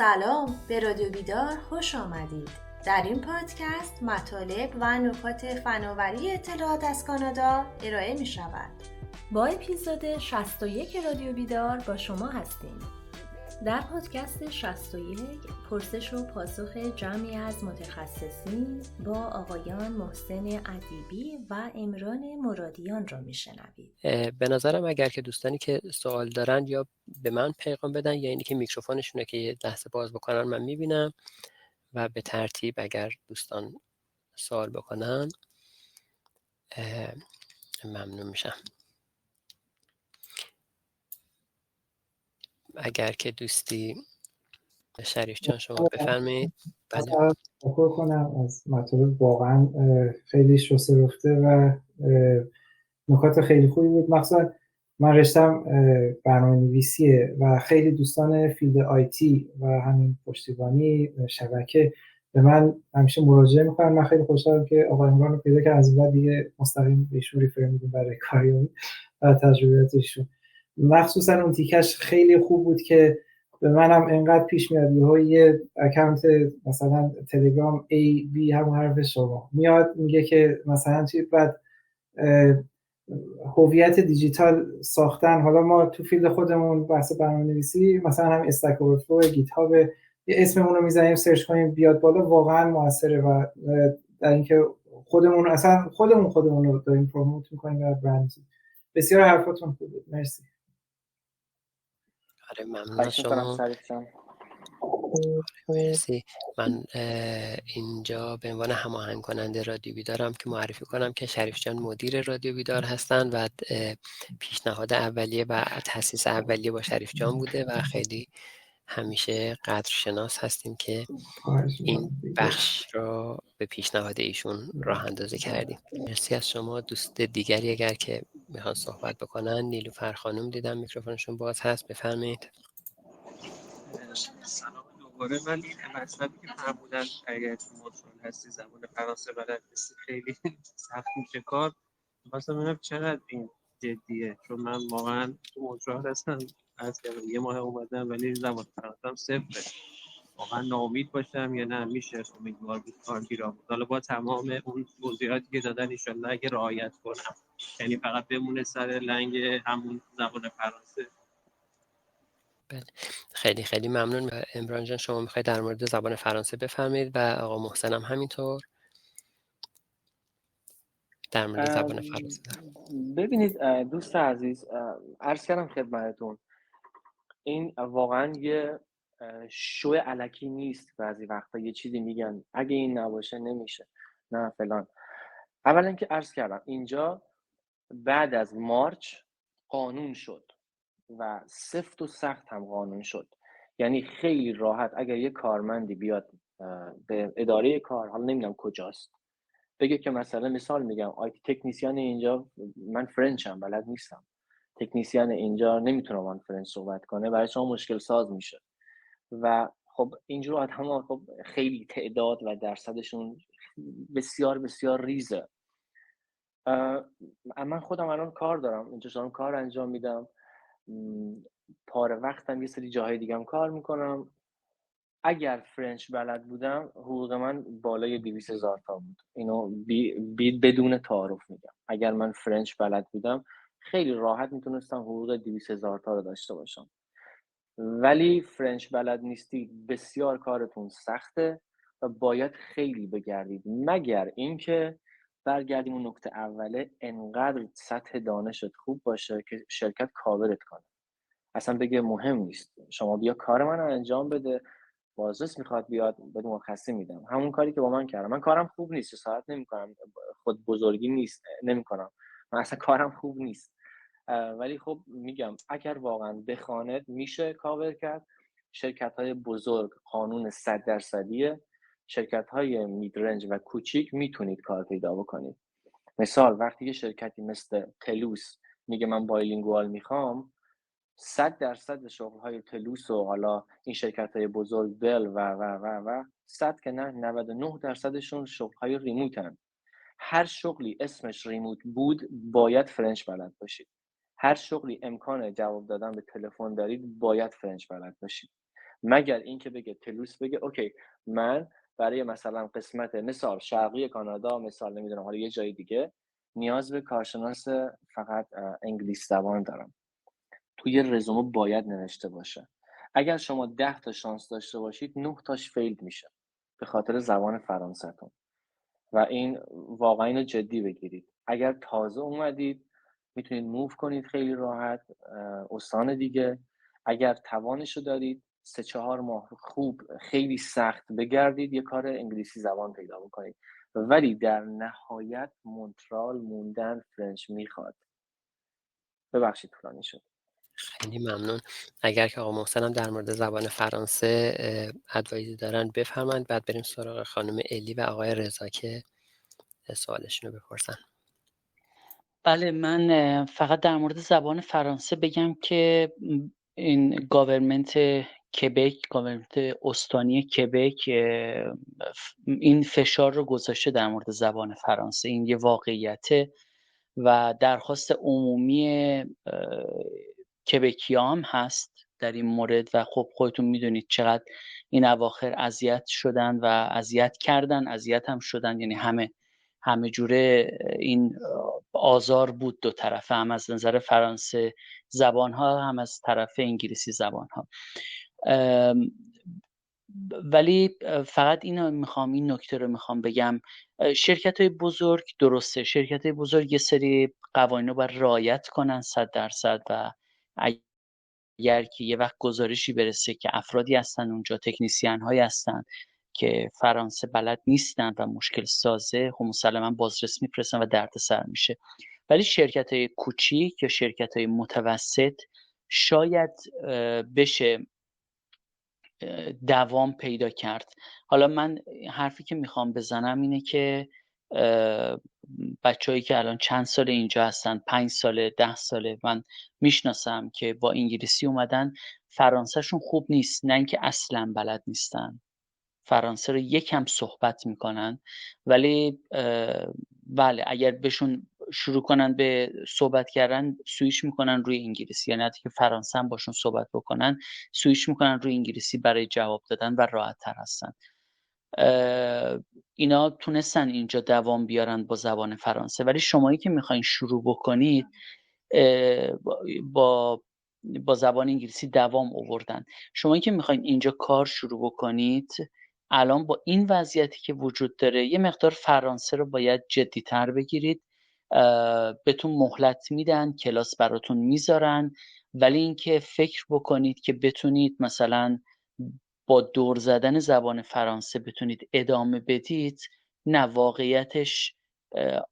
سلام، به رادیو بیدار خوش آمدید. در این پادکست مطالب و نکات فناوری اطلاعات از کانادا ارائه می شود. با اپیزود 61 رادیو بیدار با شما هستیم. در پادکست 61 پرسش و پاسخ جمعی از متخصصین با آقایان محسن ادیبی و عمران مرادیان را میشنوید. به نظرم اگر که دوستانی که سوال دارن یا به من پیغام بدن یا اینی که میکروفونشونه که یه لحظه باز بکنن من میبینم و به ترتیب اگر دوستان سوال بکنن ممنون میشم. اگر که دوستی شریف جان شما بفرمایید. بله. تشکر کنم از مطالب واقعا خیلی شسته رفته و نکات خیلی خوبی بود. مخصوصا من رشتم برنامه‌نویسیه و خیلی دوستان فیلد آیتی و همین پشتیبانی شبکه به من همیشه مراجعه میکنن. من خیلی خوشحالم که آقای عمران رو پیدا کردم، از بعد دیگه مستقیم بهشون ریفر میدیم برای کاریابی و تجربیاتشون. مخصوصا اون تیکش خیلی خوب بود که به منم انقدر پیش میاد یه اکانت مثلا تلگرام A B همون حرف شما میاد میگه که مثلا چی بعد هویت دیجیتال ساختن. حالا ما تو فیلد خودمون بحث برنامه‌نویسی مثلا هم استک اورفلو، گیت هاب، یه اسممون رو میزنیم سرچ کنیم بیاد بالا، واقعا موثره و در اینکه خودمون اصلا خودمون رو داریم پروموت می‌کنیم و برند. بسیار حرفاتون خوب بود. مرسی. آره ممنون از شما. مرسی. من اینجا به عنوان هماهنگ کننده رادیو بیدارم که معرفی کنم که شریف جان مدیر رادیو بیدار هستن و پیشنهاد اولیه و تأسیس اولیه با شریف جان بوده و خیلی همیشه قدرشناس هستیم که این بخش رو به پیشنهاد ایشون راه اندازی کردیم. مرسی از شما. دوست دیگری اگر که میخوان صحبت بکنن، نیلوفر خانم دیدم میکروفونشون باز هست، بفرمایید. سلام دوباره. من این مطلبی که فرمودن اگر تو مونترال هستی زبان فرانسه بلد نیستی خیلی سخت میشه کار. واسه منم چقدر این جدیه، چون من واقعا تو مونترال هستم از یه ماه اومدم ولی زبان فرانسه‌ام صفره. واقعا ناامید باشم یا نه میشه امیدوار بود کار گیرم بود. حالا با تمام اون توضیحاتی که دادن انشالله اگه رعایت کنم، یعنی فقط بمونه سر لنگ همون زبان فرانسه. بله. خیلی خیلی ممنون. عمران جان شما میخواید در مورد زبان فرانسه بفرمایید و آقا محسن هم همینطور در مورد زبان فرانسه. ببینید دوست عزیز، عرض کردم خدمتتون این واقعا یه شو الکی نیست. بعضی وقتا یه چیزی میگن اگه این نباشه نمیشه، نه فلان. اولا که عرض کردم اینجا بعد از مارچ قانون شد و سفت و سخت هم قانون شد. یعنی خیلی راحت اگر یه کارمندی بیاد به اداره کار، حالا نمیدونم کجاست، بگه که مثلا مثال میگم آیتی تکنیسیان اینجا، من فرنچم بلد نیستم، تکنیسیان اینجا نمیتونه من فرنچ صحبت کنه، برای شما مشکل ساز میشه. و خب اینجور آدم‌ها خب خیلی تعداد و درصدشون بسیار بسیار ریزه. من خودم الان کار دارم اینجا، دارم کار انجام میدم، پاره وقتم یه سری جاهای دیگه هم کار میکنم. اگر فرنچ بلد بودم حقوق من بالای 200,000 تا بود. اینو بدون تعارف میگم. اگر من فرنچ بلد بودم خیلی راحت میتونستم حقوق 200,000 تا رو داشته باشم. ولی فرنچ بلد نیستی، بسیار کارتون سخته و باید خیلی بگردید، مگر اینکه برگردیم اون نکته اوله، انقدر سطح دانشت خوب باشه که شرکت کاورت کنه، اصلا بگه مهم نیست شما بیا کار من رو انجام بده، بازرس میخواد بیاد بده مرخصی میدم. همون کاری که با من کردم. من کارم خوب نیست، ساعت نمیکنم، خود بزرگی نیست، نمیکنم، من اصلا کارم خوب نیست، ولی خب میگم اگر واقعا بخواند میشه کاور کرد. شرکت‌های بزرگ قانون 100%، شرکت‌های میدرنج و کوچیک میتونید کار پیدا بکنید. مثال وقتی یه شرکتی مثل تلوس میگه من بایلینگوال میخوام، 100% شغل‌های تلوس و حالا این شرکت‌های بزرگ بل و 100 که نه 99%شون شغل‌های ریموتن. هر شغلی اسمش ریموت بود باید فرنچ بلد باشید. هر شغلی امکان جواب دادن به تلفن دارید باید فرنچ بلد باشید. مگر اینکه بگه تلوس بگه اوکی من برای مثلا قسمت مثال شرقی کانادا، مثال نمیدونم حالا یه جای دیگه نیاز به کارشناس فقط انگلیسی زبان دارم، توی رزومه باید نوشته باشه. اگر شما 10 تا شانس داشته باشید 9 تاش فیلد میشه به خاطر زبان فرانسهتون و این واقعا اینو جدی بگیرید. اگر تازه اومدید میتونید موو کنید خیلی راحت استان دیگه. اگر توانشو دارید 3-4 ماه خوب خیلی سخت بگردید یه کار انگلیسی زبان پیدا بکنید، ولی در نهایت مونترال موندن فرنچ میخواد. ببخشید طولانی شد. خیلی ممنون. اگر که آقا محسن هم در مورد زبان فرانسه ادوایزی دارن بفرمایید، بعد بریم سراغ خانم الی و آقای رضا که سوالشون رو بپرسن. بله، من فقط در مورد زبان فرانسه بگم که این گاورمنت کبک، گاورمنت استانی کبک این فشار رو گذاشته در مورد زبان فرانسه، این یه واقعیته و درخواست عمومی کبکی‌ها هم هست در این مورد و خب خودتون میدونید چقدر این اواخر اذیت شدن و اذیت کردن، اذیت هم شدن، یعنی همه جوره این آزار بود دو طرفه، هم از نظر فرانسه زبان ها هم از طرف انگلیسی زبان ها. ولی فقط این نکته رو میخوام بگم، شرکت های بزرگ درسته، شرکت های بزرگ یه سری قوانین رو باید رعایت کنن 100% و اگر که یه وقت گزارشی برسه که افرادی هستن اونجا، تکنیسیان هایی هستن که فرانسه بلد نیستن و مشکل سازه، خب مسلما بازرس میفرستن و دردسر میشه. ولی شرکت های کوچیک یا شرکت های متوسط شاید بشه دوام پیدا کرد. حالا من حرفی که میخوام بزنم اینه که بچه‌هایی که الان چند سال اینجا هستن، 5 ساله 10 ساله من میشناسم که با انگلیسی اومدن، فرانسهشون خوب نیست، نه اینکه اصلا بلد نیستن، فرانسه رو یکم صحبت میکنن، ولی بله اگر بهشون شروع کنن به صحبت کردن سویچ میکنن روی انگلیسی، یعنی حتی که فرانسه هم باشون صحبت بکنن سویچ میکنن روی انگلیسی برای جواب دادن و راحت تر هستن. اینا تونستن اینجا دوام بیارن با زبان فرانسه، ولی شمایی که میخواین شروع بکنید با زبان انگلیسی دوام آوردن. شمایی که میخواین اینجا کار شروع بکنید الان با این وضعیتی که وجود داره یه مقدار فرانسه رو باید جدی‌تر بگیرید. بهتون مهلت میدن، کلاس براتون میذارن، ولی اینکه فکر بکنید که بتونید مثلا با دور زدن زبان فرانسه بتونید ادامه بدید، نه، واقعیتش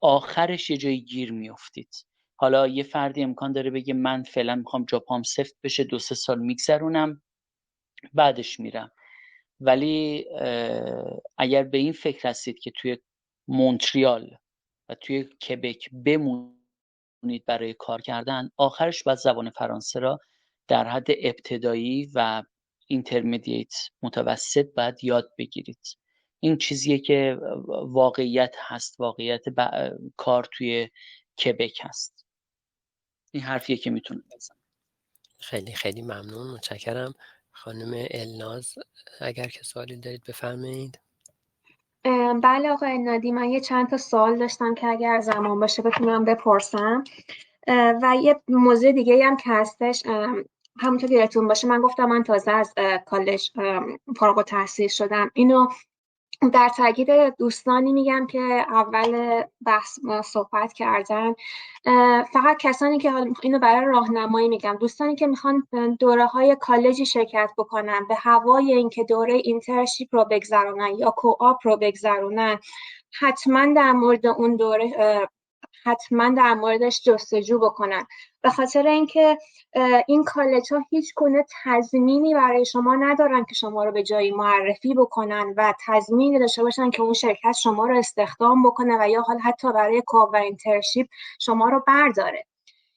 آخرش یه جایی گیر میافتید. حالا یه فردی امکان داره بگه من فعلا میخوام جاپام سفت بشه 2-3 سال میگذرونم بعدش میرم، ولی اگر به این فکر هستید که توی مونتریال و توی کبک بمونید برای کار کردن، آخرش باید زبان فرانسه را در حد ابتدایی و اینترمدییت متوسط باید یاد بگیرید. این چیزیه که واقعیت هست، واقعیت کار توی کبک هست. این حرفیه که میتونم بزنم. خیلی خیلی ممنون، متشکرم. خانم الناز اگر که سوالی دارید بفرمایید. بله آقای نادی، من یه چند تا سوال داشتم که اگر زمان باشه بتونم بپرسم. و یه موضوع دیگه هم که هستش، همونطور که یادتون باشه من گفتم من تازه از کالج فارغ التحصیل شدم. اینو در تاکید دوستانی میگم که اول بحث صحبت کردن، فقط کسانی که اینو برای راهنمایی میگم، دوستانی که میخوان دوره های کالجی شرکت بکنن به هوای اینکه دوره اینترنشیپ رو بگذرونن یا کوآپ رو بگذرونن، حتما در مورد اون دوره حتما در موردش جستجو بکنن، به خاطر اینکه این کالج ها هیچ گونه تضمینی برای شما ندارن که شما رو به جایی معرفی بکنن و تضمینی داشته باشن که اون شرکت شما رو استخدام بکنه و یا حتی برای کوآپ و اینترنشیپ شما رو برداره.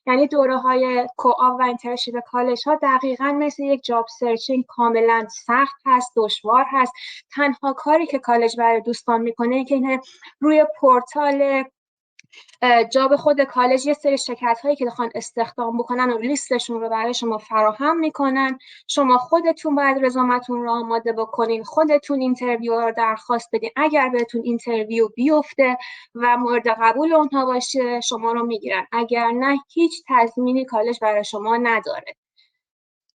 یعنی دوره های کوآپ و اینترنشیپ کالج ها دقیقاً مثل یک جاب سرچینگ کاملا سخت هست، دشوار هست. تنها کاری که کالج برای دوستان میکنه که اینه روی پورتال جاب خود کالج یه سری شرکت هایی که بخوان استخدام بکنن و لیستشون رو برای شما فراهم میکنن. شما خودتون باید رزومتون رو آماده بکنین، خودتون اینترویو رو درخواست بدین. اگر بهتون اینترویو بیفته و مورد قبول اونها باشه شما رو میگیرن، اگر نه هیچ تضمینی کالج برای شما نداره.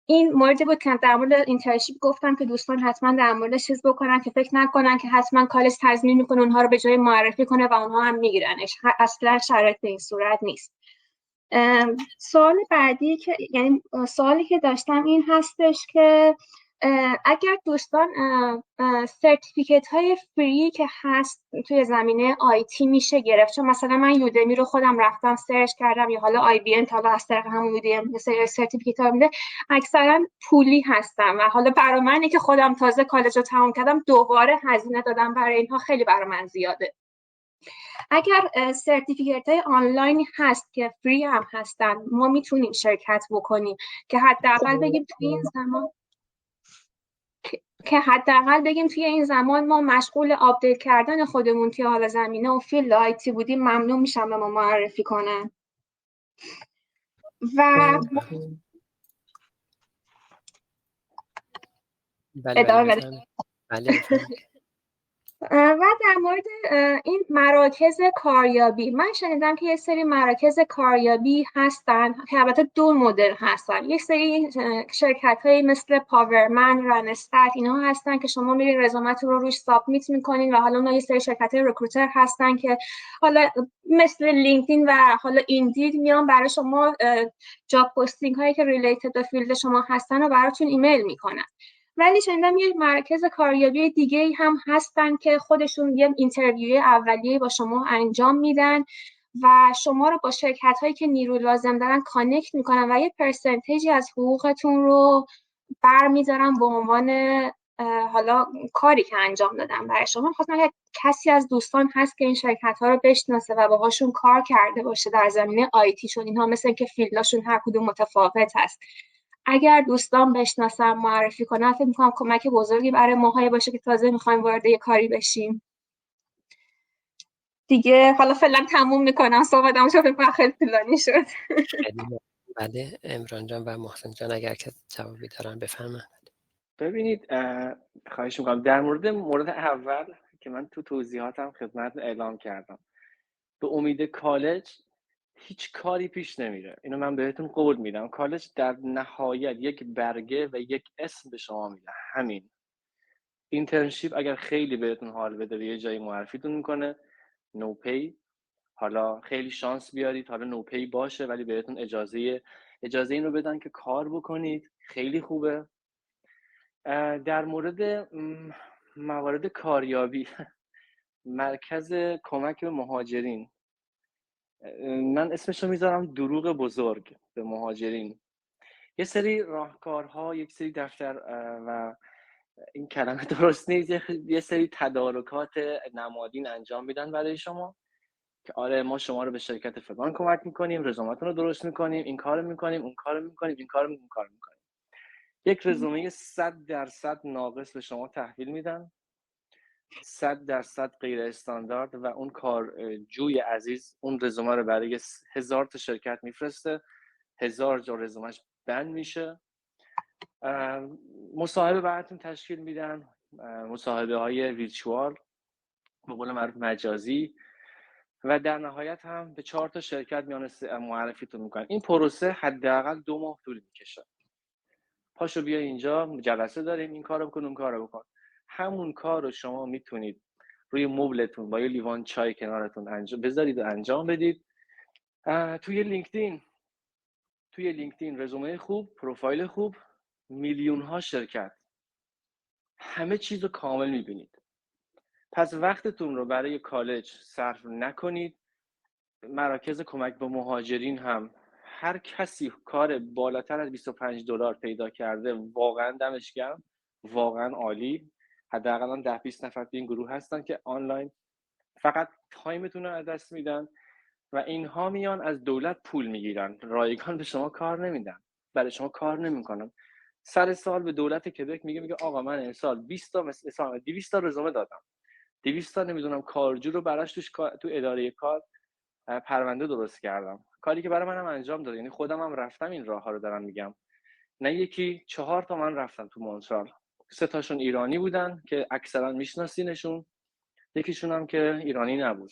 این موردی بود که در مورد اینترنشیپ گفتم که دوستان حتما در موردش چیز بکنن که فکر نکنن که حتما کالج تضمین میکنه اونها رو به جای معرفی کنه و اونها هم میگیرنش. اصلا شرایط به این صورت نیست. سوال بعدی که یعنی سوالی که داشتم این هستش که اگر دوستان سرتیفیکت های فری که هست توی زمینه آیتی میشه گرفت، چون مثلا من یودمی رو خودم رفتم سرچ کردم یا حالا آی بی ام حالا از طریق همون یودمی سرتیفیکت ها میده، اکثرا پولی هستن و حالا برای منی که خودم تازه کالج رو تمام کردم دوباره هزینه دادم برای اینها، خیلی برای من زیاده. اگر سرتیفیکت های آنلاین هست که فری هم هستن ما میتونیم شرکت بکنیم که حداقل بگیم توی این زمان ما مشغول آپدیت کردن خودمون توی حال زمینه و فیلد آیتی بودیم، ممنون میشم به ما معرفی کنن. و بله. و در مورد این مراکز کاریابی، من شنیدم که یه سری مراکز کاریابی هستن که البته دو مدل هستن. یک سری شرکت های مثل پاورمن، رنستت اینا هستن که شما میرین رزومتون رو روش سابمیت میکنین و حالا اونا یه سری شرکت های رکروتر هستن که حالا مثل لینکدین و حالا ایندید میان برای شما جاب پستینگ هایی که ریلیتد به فیلد شما هستن و براتون ایمیل میکنن. ولی شنیدم یه مرکز کاریابی دیگه هم هستن که خودشون یه اینترویو اولیه با شما انجام میدن و شما رو با شرکت هایی که نیرو لازم دارن کانکت میکنن و یه پرسنتیجی از حقوقتون رو برمیدارن به عنوان حالا کاری که انجام دادن برای شما. خواستم اگه کسی از دوستان هست که این شرکت ها رو بشناسه و باهاشون کار کرده باشه در زمینه آیتی، چون اینها مثل که فیلدشون هر کدوم متفاوت هست، اگر دوستان بشناسن معرفی کنن، فکر می‌کنم کمک بزرگی برای ماهای باشه که تازه می‌خوایم وارد یه کاری بشیم. دیگه حالا فعلا تموم میکنم صحبتم، چون فکر خیلی طولانی شد. بله عمران جان و محسن جان اگر که جوابی دارن بفرمایید. ببینید خواهش میکنم در مورد اول که من تو توضیحاتم خدمت اعلام کردم، به امید کالج هیچ کاری پیش نمیره. اینو من بهتون قول میدم. کالج در نهایت یک برگه و یک اسم به شما میده، همین. اینترنشیپ اگر خیلی بهتون حال بده یه جایی معرفیتون میکنه، نو پی. حالا خیلی شانس بیارید حالا نو پی باشه ولی بهتون اجازه اینو بدن که کار بکنید، خیلی خوبه. در مورد موارد کاریابی مرکز کمک به مهاجرین، من اسمشو میذارم دروغ بزرگ به مهاجرین. یه سری راهکارها، یک سری دفتر و این کلمه درست نیست، یه سری تدارکات نمادین انجام میدن برای شما که آره ما شما رو به شرکت فلان کمک میکنیم، رزومتون رو درست میکنیم، این کارو میکنیم، اون کارو میکنیم، این کارو میکنیم. یک رزومه 100% ناقص به شما تحویل میدن، 100% غیر استاندارد، و اون کارجوی عزیز اون رزومه رو برای 1000 تا شرکت میفرسته، 1000 جا رزومش بند میشه. مصاحبه براتون تشکیل میدن، مصاحبه های ویرچوال به قول معروف مجازی، و در نهایت هم به 4 تا شرکت میان معرفیتون میکنن. این پروسه حداقل 2 ماه طول میکشه. پاشو بیا اینجا جلسه داریم، این کارو بکن اون کارو بکن. همون کار رو شما میتونید روی مبلتون با یه لیوان چای کنارتون بذارید و انجام بدید. توی لینکدین رزومه خوب، پروفایل خوب، میلیون ها شرکت، همه چیز رو کامل میبینید. پس وقتتون رو برای کالج صرف نکنید. مراکز کمک به مهاجرین هم هر کسی کار بالاتر از $25 پیدا کرده واقعا دمش گرم، واقعا عالی. حداقل 10-20 نفر تو این گروه هستن که آنلاین فقط تایمتون رو از دست میدن و اینها میان از دولت پول میگیرن، رایگان به شما کار نمیدن، برای شما کار نمیکنن. سر سال به دولت کبک میگه آقا من امسال 200 تا رزومه دادم، 200 تا نمیدونم کارجو رو براش تو اداره کار پرونده درست کردم، کاری که برای منم انجام داد. یعنی خودم هم رفتم این راه ها رو دارم میگم. نه یکی 4 تا من رفتم تو مونترال، 3 تاشون ایرانی بودن که اکثرا میشناسینشون، یکیشون هم که ایرانی نبود.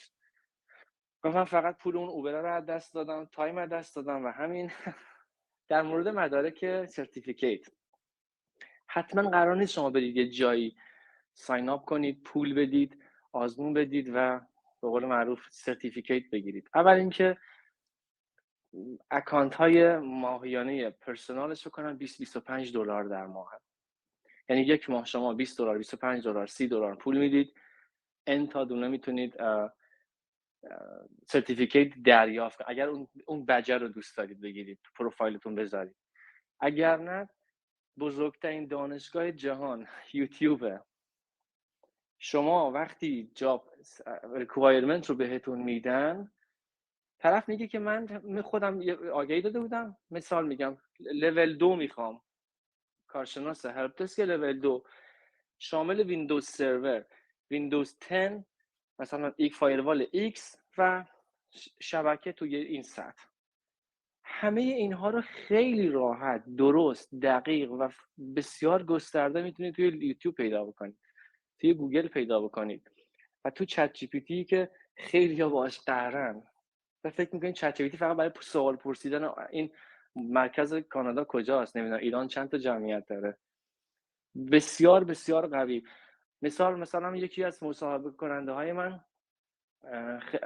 من فقط پول اون اوبر رو از دست دادم، تایم از دست دادم و همین. در مورد مدارک سرتیفیکیت، حتما قرار نیست شما برید یه جایی ساین اپ کنید، پول بدید، آزمون بدید و به قول معروف سرتیفیکیت بگیرید. اول اینکه اکانت های ماهیانه پرسونالش بکنن 20-25 دلار در ماه. یعنی یک ماه شما 20 دلار، 25 دلار، 30 دلار پول میدید، ان تا دونه میتونید سرتیفیکیت دریافت کنید. اگر اون بجر رو دوست دارید بگیرید، تو پروفایلتون بذارید. اگر نه، بزرگترین دانشگاه جهان یوتیوبه. شما وقتی جاب ریکوایرمنت رو بهتون میدن، طرف میگه که من خودم آگهی داده بودم، مثال میگم لول 2 میخوام، کارشناس هلپ دسک لول 2 شامل ویندوز سرور، ویندوز 10، مثلا یک فایروال ایکس و شبکه توی این سطح. همه اینها رو خیلی راحت، درست، دقیق و بسیار گسترده میتونید توی یوتیوب پیدا بکنید، توی گوگل پیدا بکنید و تو چت جی پی تی که خیلی ها باهاش قهرن و فکر میکنید چت جی پی تی فقط برای سوال پرسیدن این مرکز کانادا کجاست، نمیدونم ایران چند تا جمعیت داره. بسیار بسیار قوی. مثلا یکی از مصاحبه کننده های من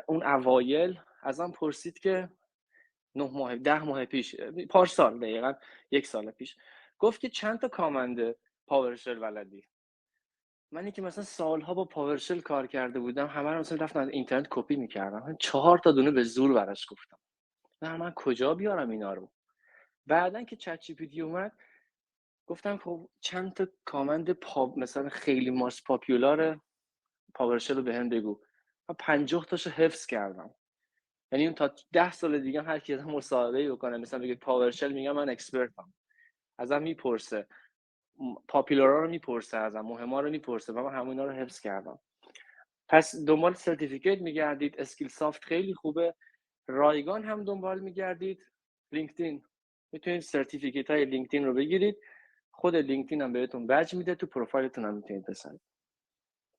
اون اوایل ازم پرسید که 10 ماه پیش، پارسال دقیقاً 1 سال پیش، گفت که چند تا کامند پاورشل بلدی؟ منی که مثلا سالها با پاورشل کار کرده بودم، همه رو مثلا رفتم از اینترنت کپی میکردم، من 4 تا دونه به زور براش گفتم. من کجا بیارم اینا رو؟ بعدن که چت جی پی تی اومد، گفتم خب چند تا کامند مثلا خیلی ماست پاپولار پاورشل رو بهم بگو. من 50 تاشو حفظ کردم. یعنی تا 10 سال دیگه هر کی مصاحبه بکنه مثلا بگه پاورشل، میگم من اکسپرتم، ازم میپرسه، پاپولارا رو میپرسه، ازم مهما رو میپرسه و من همونا رو حفظ کردم. پس دنبال سرتیفیکیت میگردید، اسکیل سافت خیلی خوبه، رایگان هم دنبال میگردید، لینکدین میتونید سرتیفیکیت های لینکدین رو بگیرید، خود لینکدین هم بهتون بج میده، تو پروفایلتون هم میتونید بزنید.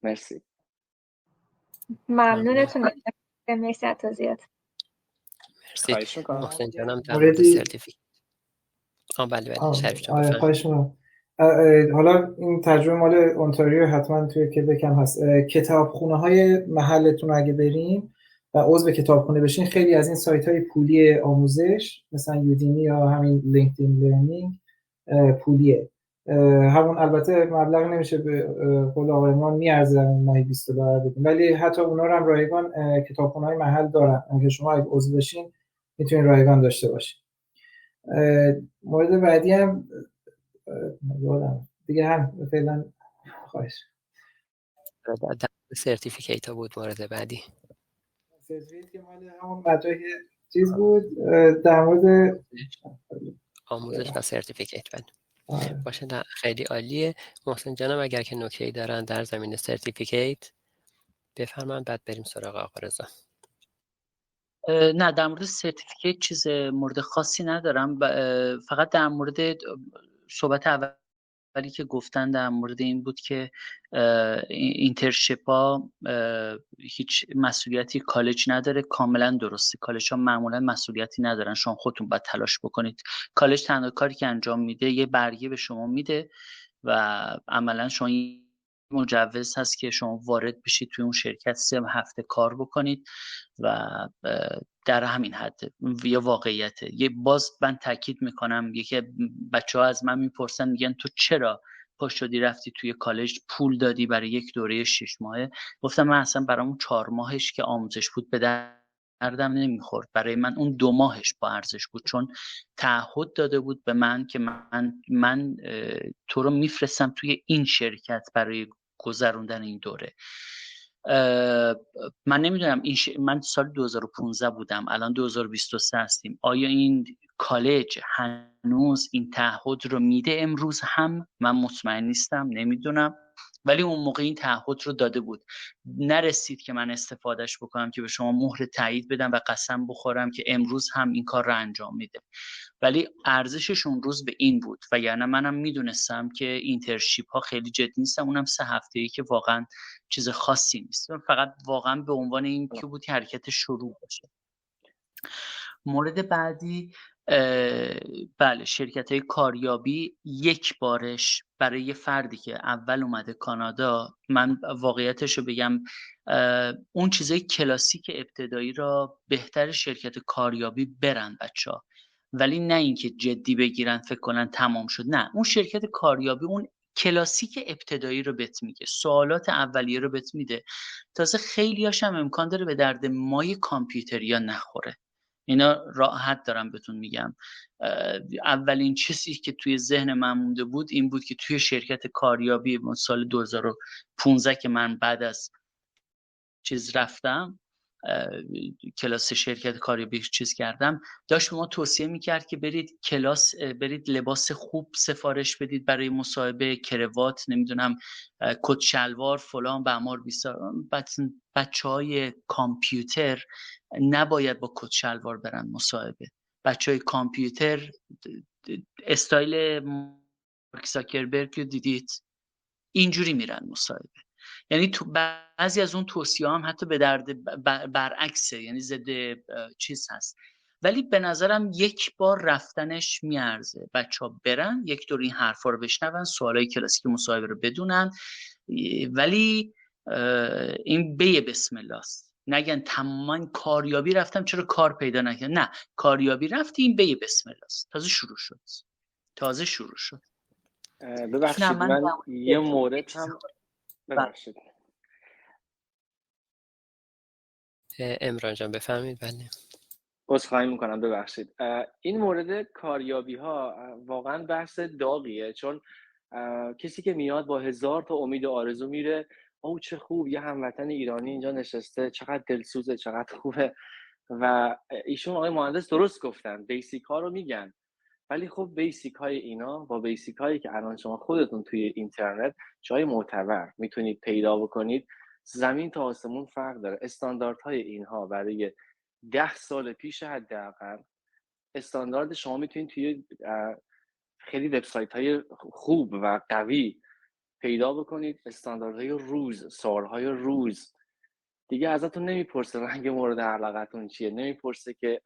مرسی. ممنونتون. مرسی از توضیحات. مرسی. خواهش میکنم. محسن جانم در مورد سرتیفیکیت. بله شریف جان بفرمایید. خواهش میکنم. حالا این تجربه مال اونتاریو حتما توی کبک هم هست. کتابخونه های محلتون اگه برین و عضو کتابخونه بشین، خیلی از این سایت های پولی آموزش مثلا یودیمی یا همین لینکدین لرنینگ پولیه. همون البته مبلغ نمیشه به قول آقای ما میارزه ماهی 20 دلار بدیم، ولی حتی اونا رو هم رایگان کتابخونه های محل دارن. اگه شما اگه عضو بشین میتونین رایگان داشته باشین. مورد بعدی هم دیگه هم فعلا خواهش. در سرتیفیکیت ها بود مورد بعدی. سرتیفیکیت که مال همون مدرک چیز بود در مورد آموزش و سرتیفیکیت باشه. خیلی عالیه. محسن جانم اگر که نکته‌ای دارن در زمینه سرتیفیکیت بفرمایید، بعد بریم سراغ آقا رضا. نه، در مورد سرتیفیکیت چیز مورد خاصی ندارم، فقط در مورد صحبت اولی که گفتن در مورد این بود که اینترنشیپ ها هیچ مسئولیتی کالج نداره. کاملا درسته، کالج ها معمولا مسئولیتی ندارن، شما خودتون باید تلاش بکنید. کالج تنها کاری که انجام میده یه برگه به شما میده و عملا شما مجوز هست که شما وارد بشید توی اون شرکت 3 هفته کار بکنید و در همین حد یه واقعیته. یه باز من تاکید میکنم، یکی بچه‌ها از من میپرسن میگن تو چرا پاش شدی رفتی توی کالج پول دادی برای یک دوره 6 ماهه؟ گفتم من اصلا برام 4 ماهش که آموزش بود به دردم نمیخورد، برای من اون 2 ماهش با ارزش بود، چون تعهد داده بود به من که من تو رو میفرستم توی این شرکت برای گذروندن این دوره. من نمیدونم من سال 2015 بودم، الان 2023 هستیم، آیا این کالج هنوز این تعهد رو میده امروز هم؟ من مطمئن نیستم، نمیدونم. ولی اون موقع این تعهد رو داده بود. نرسید که من استفادهش بکنم که به شما مهر تایید بدم و قسم بخورم که امروز هم این کار رو انجام میده، ولی ارزشش اون روز به این بود. و یعنی منم میدونستم که اینترنشیپ ها خیلی جدی نیستم، اونم 3 هفته‌ای که واقعا چیز خاصی نیست، فقط واقعا به عنوان این که بود که حرکت شروع باشه. مورد بعدی بله، شرکت‌های کاریابی یک بارش برای یه فردی که اول اومده کانادا، من واقعیتش رو بگم اون چیزای کلاسیک ابتدایی را بهتر شرکت کاریابی برن بچه‌ها، ولی نه اینکه جدی بگیرن فکر کنن تمام شد. نه، اون شرکت کاریابی اون کلاسیک ابتدایی رو بهت میگه، سوالات اولیه رو بهت میده، تازه خیلی‌هاش هم امکان داره به درد مای کامپیوتریا نخوره. اینا راحت دارم بهتون میگم. اولین چیزی که توی ذهن من مونده بود این بود که توی شرکت کاریابی سال 2015 که من بعد از چیز رفتم کلاس شرکت کاریابی چیز کردم، داشت به ما توصیه میکرد که برید کلاس، برید لباس خوب سفارش بدید برای مصاحبه، کروات، نمیدونم کت شلوار فلان به امار بیسار. بچهای کامپیوتر نباید با کت شلوار برن مصاحبه. بچهای کامپیوتر استایل مارک زاکربرگ رو دیدید، اینجوری میرن مصاحبه. یعنی تو بعضی از اون توصیه هم حتی به درد برعکسه، یعنی ضد چیز هست، ولی به نظرم یک بار رفتنش میارزه. بچه‌ها برن یک دور این حرفا رو بشنون، سوالای کلاسیک مصاحبه رو بدونن، ولی این بسم الله است. نگن تماما کاریابی رفتم چرا کار پیدا نکردم. نه، کاریابی رفتی، این بسم الله است. تازه شروع شد. ببخشید من یه مورد هم ببخشید عمران جان بفهمید. بله عذرخواهی میکنم، ببخشید. این مورد کاریابی ها واقعا بحث داغیه، چون کسی که میاد با 1000 تا امید و آرزو میره، او چه خوب یه هموطن ایرانی اینجا نشسته، چقدر دلسوزه، چقدر خوبه. و ایشون آقای مهندس درست گفتن، بیسیک ها رو میگن، ولی خب بیسیک های اینا با بیسیک هایی که الان شما خودتون توی اینترنت جای معتبر میتونید پیدا بکنید، زمین تا آسمون فرق داره. استانداردهای اینها برای 10 سال پیش حداقل استاندارد شما میتونید توی خیلی وبسایت های خوب و قوی پیدا بکنید. استانداردهای روز، سوالهای روز دیگه ازتون نمیپرسه رنگ مورد علاقتون چیه، نمیپرسه که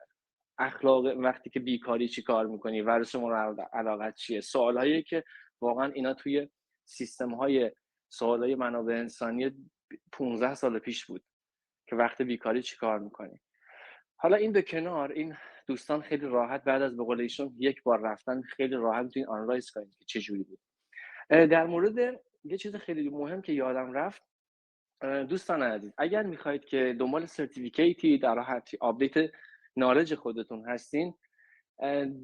اخلاق وقتی که بیکاری چی کار میکنی، ورزش مورد علاقت چیه. سوالهایی که واقعا اینا توی سیستم های سوالهای منابع انسانی 15 سال پیش بود که وقت بیکاری چی کار میکنی. حالا این به کنار، این دوستان خیلی راحت بعد از به قول ایشون یک بار رفتن خیلی راحت میتونید آنالایز کنید که چه جوری بود. در مورد یه چیز خیلی مهم که یادم رفت، دوستان عزیز، اگر میخواید که دنبال سرتیفیکیتی در راحتی آپدیت نالج خودتون هستین،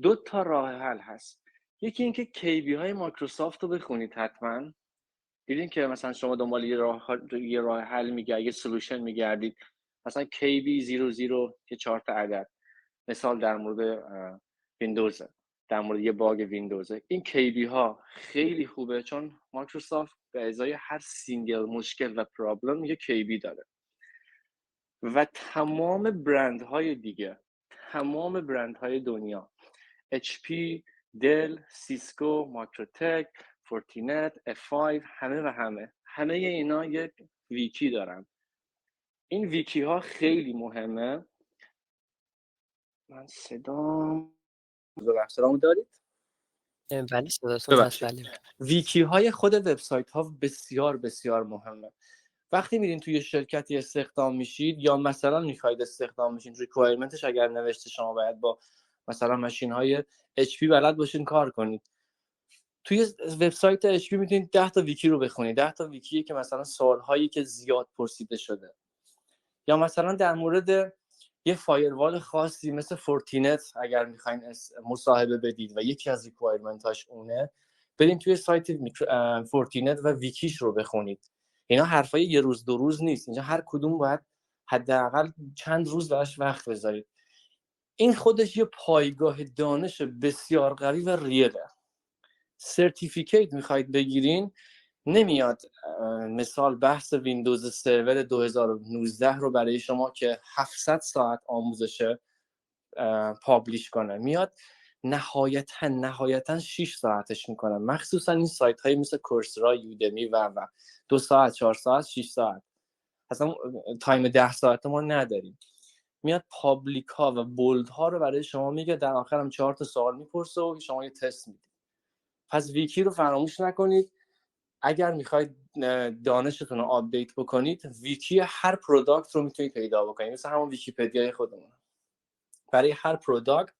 2 تا راه حل هست. یکی اینکه KB های مایکروسافت رو بخونید حتما. دیدین که مثلا شما دنبال یه راه حل میگردید، یه سولوشن میگردید، مثلا KB00 که 4 تا عدد، مثال در مورد ویندوز، در مورد یه باگ ویندوز، این KB ها خیلی خوبه، چون مایکروسافت به ازای هر سینگل مشکل و پرابلم یه KB داره. و تمام برندهای دیگه، تمام برندهای دنیا، HP، دل، سیسکو، ماکروتک، فورتینت، F5، همه اینا یک ویکی دارن. این ویکی ها خیلی مهمه. من صدامو دارید؟ بله صداتون هست. بله. ویکی های خود وبسایت ها بسیار بسیار مهمه. وقتی میرین توی شرکتی استخدام میشید یا مثلا میخواید استخدام میشین، ریکوایرمنتش اگر نوشته شما باید با مثلا ماشین های HP بلد باشین کار کنید، توی وبسایت HP میتونید 10 تا ویکی رو بخونید. 10 تا ویکی که مثلا سوالهایی که زیاد پرسیده شده، یا مثلا در مورد یه فایروال خاصی مثل فورتینت اگر میخواین مصاحبه بدید و یکی از ریکوایرمنتاش اونه، برید توی سایت فورتینت و ویکیش رو بخونید. اینا حرفای یه روز دو روز نیست، اینجا هر کدوم باید حداقل چند روز براش وقت بذارید. این خودش یه پایگاه دانش بسیار قوی و ریله. سرتیفیکیت میخواید بگیرین، نمیاد مثال بحث ویندوز سرور 2019 رو برای شما که 700 ساعت آموزش پابلیش کنه، میاد نهایتا 6 ساعتش میکنه، مخصوصا این سایت هایی مثل کورسرا، یودمی و 2 ساعت 4 ساعت 6 ساعت، اصلا تایم 10 ساعت ما نداریم. میاد پابلیک ها و بولد ها رو برای شما میگه، در آخر هم 4 تا سوال میپرسه و شما یه تست میدید. پس ویکی رو فراموش نکنید. اگر میخواید دانشتون رو آپدیت بکنید، ویکی هر پروداکت رو میتونید پیدا بکنید، مثل همون ویکی‌پدیای خودمون. برای هر پروداکت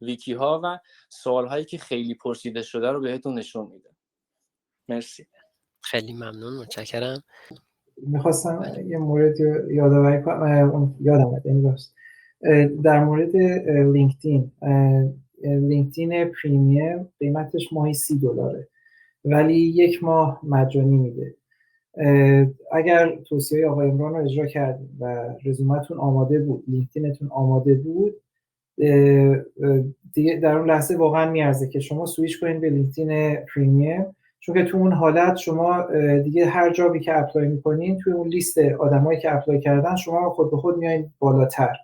ویکی ها و سوال هایی که خیلی پرسیده شده رو بهتون نشون میده. مرسی. خیلی ممنون، متشکرم. میخواستم یه مورد یادآوری کنم، یادم اومد امروز در مورد لینکدین پریمیم قیمتش ماهی $30 ولی 1 ماه مجانی میده. اگر توصیه آقای عمران رو اجرا کردید و رزومتون آماده بود، لینکدینتون آماده بود، دیگه در اون لحظه واقعا میارزه که شما سویچ کنید به لینکدین پریمیم، چون که تو اون حالت شما دیگه هر جابی که اپلای میکنین توی اون لیست آدمایی که اپلای کردن شما خود به خود میایین بالاتر.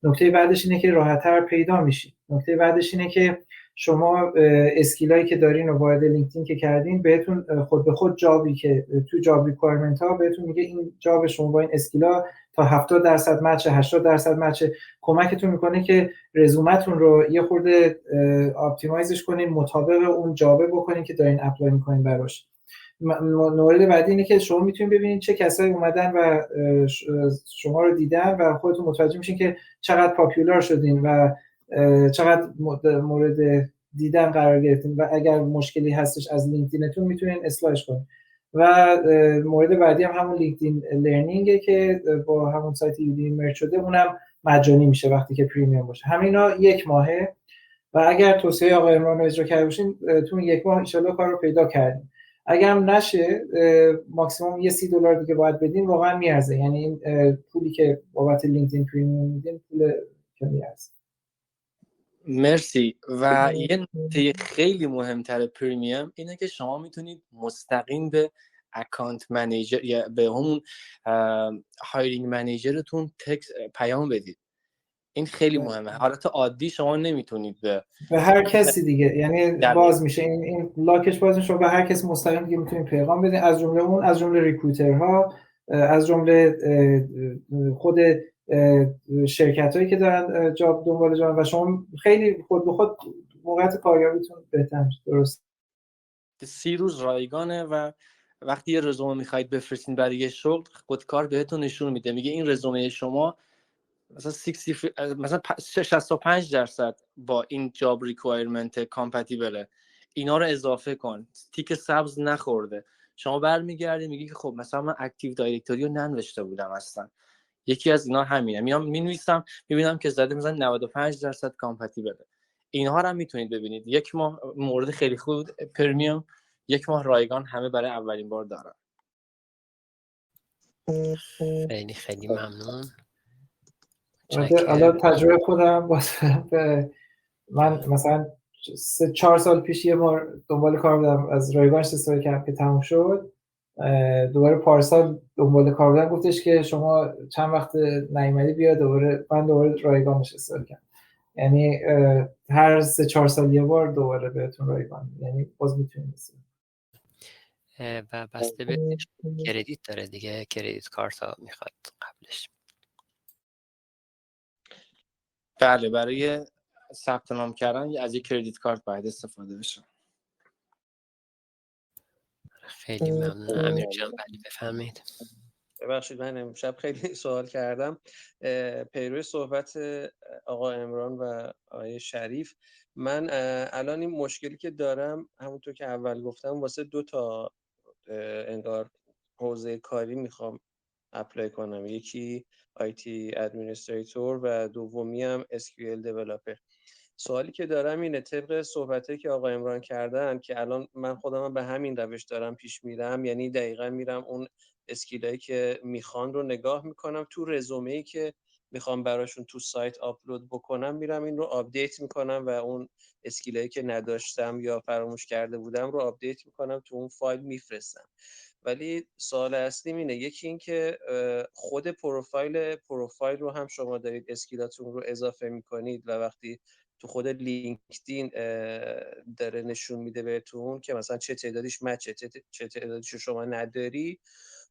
نکته بعدش اینه که راحت‌تر پیدا میشید. نکته بعدش اینه که شما اسکیلایی که دارین و وارد لینکدین که کردین، بهتون خود به خود جابی که تو جاب ریکوایرمنت ها بهتون میگه این جاب شما با این اسکیلا تا 70% مچ، 80% مچ، کمکتون میکنه که رزومتون رو یه خورده اپتیمایزش کنین، مطابق اون جابه بکنین که دارین اپلای میکنین براش. مورد بعدی اینه که شما میتونید ببینید چه کسایی اومدن و شما رو دیدن و خودتون متوجه میشین که چقدر پاپولار شدین و چقدر مورد دیدن قرار گرفتین و اگر مشکلی هستش از لینکدینتون میتونین اصلاحش کنین. و مورد بعدی هم همون لینکدین لرنینگه که با همون سایت یودیمی مرج شده، اونم مجانی میشه وقتی که پریمیوم باشه. همینا 1 ماهه و اگر توصیه آقای عمران رو اجرا کرده باشین تو 1 ماه ان شاءالله کار رو پیدا کردین. اگر هم نشه ماکسیمم یه $30 دیگه باید بدین، واقعا میارزه. یعنی این پولی که بابت لینکدین پریمیوم میدین پول که میارزه. مرسی. و یه نکته خیلی مهمتر پریمیوم اینه که شما میتونید مستقیم به اکانت منیجر یا به همون هایرینگ منیجرتون پیام بدید. این خیلی مهمه. حالت عادی شما نمیتونید به هر کسی دیگه، یعنی باز میشه این لاکش باز میشه، به هر کسی مستقیم دیگه میتونید پیغام بدین، از جمله اون، از جمله ریکروترها، از جمله خود شرکتایی که دارن جاب دنبال جاب و شما خیلی خود به خود موقعیت کاریابیتون بهتر میشه. درست 30 روز رایگانه و وقتی یه رزومه میخواید بفرستین برای یه شغل، خودکار بهتون نشون میده، میگه این رزومه شما مثلا 65% با این جاب ریکوایرمنت کامپتیبله، اینا رو اضافه کن، تیک سبز نخورده. شما برمیگردی میگی که خب مثلا من اکتیو دایرکتوری رو ننوشته بودم اصلا، یکی از اینا همینه، میام مینویسم میبینم که زده مثلا 95% کامپتیبله. اینها رو هم میتونید ببینید. 1 ماه مورد خیلی خوب پرمیوم، 1 ماه رایگان، همه برای اولین بار دارن. خیلی خیلی ممنون. حالا تجربه خودم من مثلا 3-4 سال پیش یه بار دنبال کار بودم، از رایگانش استفاده کردم که تموم شد، دوباره پارسال دنبال کار بودم، گفتش که شما چند وقت نیومدی بیا دوباره. من دوباره رایگانش استفاده کردم، یعنی هر 3-4 سال یه بار دوباره بهتون رایگان، یعنی باز میتونید و بسته به کردیت داره دیگه، کردیت کارت ها میخواد قبلش. بله، برای ثبت نام کردن از یک کردیت کارت باید استفاده بشه. خیلی ممنون. امیر جان بله بفرمایید. ببخشید من امشب خیلی سوال کردم. پیرو صحبت آقا عمران و آقای شریف، من الان این مشکلی که دارم همونطور که اول گفتم واسه 2 تا انگار حوزه کاری میخوام اپلای کنم، یکی آیتی ادمنستریتور و دومی هم SQL دیولپر. سوالی که دارم اینه، طبق صحبتایی که آقا عمران کردن که الان من خودم به همین روش دارم پیش میرم، یعنی دقیقاً میرم اون اسکیلایی که میخوان رو نگاه میکنم، تو رزومه‌ای که میخوام براشون تو سایت آپلود بکنم میرم این رو آپدیت میکنم و اون اسکیلایی که نداشتم یا فراموش کرده بودم رو آپدیت میکنم تو اون فایل میفرستم. ولی سوال اصلیم اینه، یکی این که خود پروفایل رو هم شما دارید اسکیلاتون رو اضافه میکنید و وقتی تو خود لینکدین داره نشون میده بهتون که مثلا چه تعدادیش مچه، چه تعدادیش شما نداری،